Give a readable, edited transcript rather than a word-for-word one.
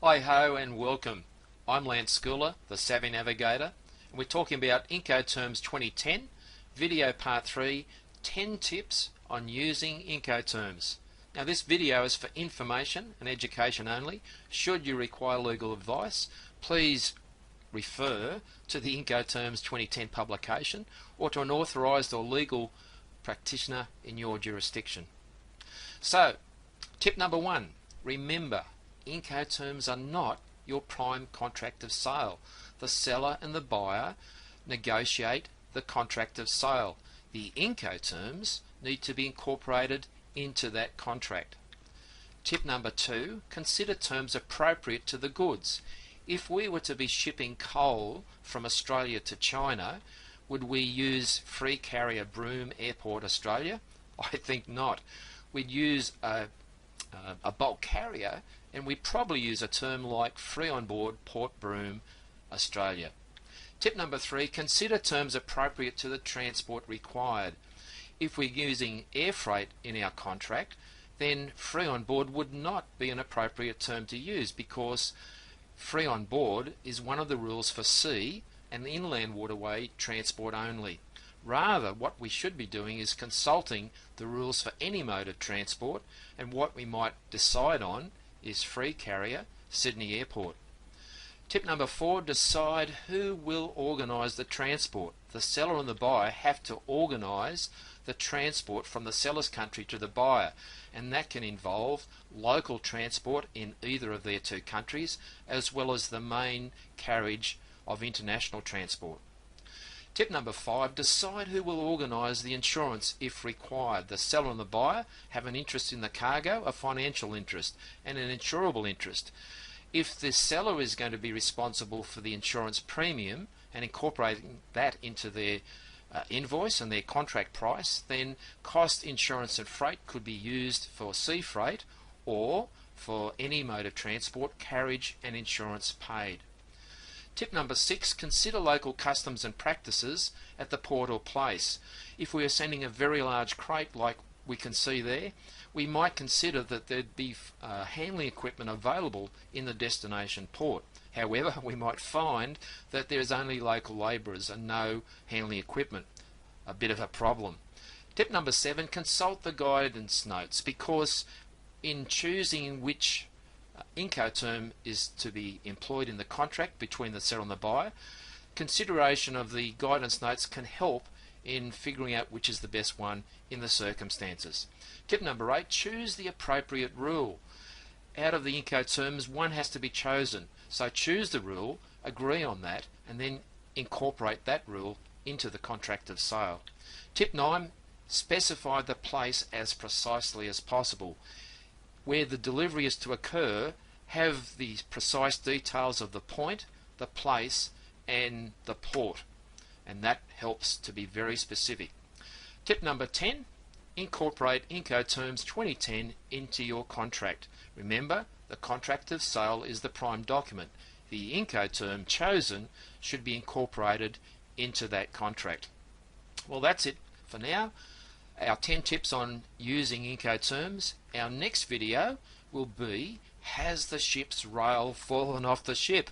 Hi ho and welcome. I'm Lance Schooler, the Savvy Navigator, and we're talking about Incoterms 2010, video part 3, 10 tips on using Incoterms. Now this video is for information and education only. Should you require legal advice, please refer to the Incoterms 2010 publication or to an authorised or legal practitioner in your jurisdiction. So, tip number 1, remember Incoterms are not your prime contract of sale. The seller and the buyer negotiate the contract of sale. The Incoterms need to be incorporated into that contract. Tip number 2, consider terms appropriate to the goods. If we were to be shipping coal from Australia to China, would we use Free Carrier Broome Airport Australia? I think not. We'd use a bulk carrier, and we'd probably use a term like Free on Board Port Broome Australia. Tip number 3, consider terms appropriate to the transport required. If we're using air freight in our contract, then free on board would not be an appropriate term to use, because free on board is one of the rules for sea and inland waterway transport only. Rather, what we should be doing is consulting the rules for any mode of transport, and what we might decide on is Free Carrier Sydney Airport. Tip number 4, decide who will organise the transport. The seller and the buyer have to organise the transport from the seller's country to the buyer, and that can involve local transport in either of their two countries, as well as the main carriage of international transport. Tip number 5, decide who will organise the insurance if required. The seller and the buyer have an interest in the cargo, a financial interest, and an insurable interest. If the seller is going to be responsible for the insurance premium and incorporating that into their invoice and their contract price, then cost, insurance and freight could be used for sea freight or for any mode of transport, carriage and insurance paid. Tip number 6, consider local customs and practices at the port or place. If we are sending a very large crate like we can see there, we might consider that there'd be handling equipment available in the destination port. However, we might find that there's only local labourers and no handling equipment. A bit of a problem. Tip number 7, consult the guidance notes, because in choosing which Incoterm is to be employed in the contract between the seller and the buyer, consideration of the guidance notes can help in figuring out which is the best one in the circumstances. Tip number 8, choose the appropriate rule. Out of the Incoterms, one has to be chosen. So choose the rule, agree on that, and then incorporate that rule into the contract of sale. Tip 9, specify the place as precisely as possible. Where the delivery is to occur, have the precise details of the point, the place and the port, and that helps to be very specific. Tip number 10, incorporate Incoterms 2010 into your contract. Remember, the contract of sale is the prime document. The Incoterm chosen should be incorporated into that contract. Well, that's it for now. Our 10 tips on using Incoterms. Our next video will be, has the ship's rail fallen off the ship?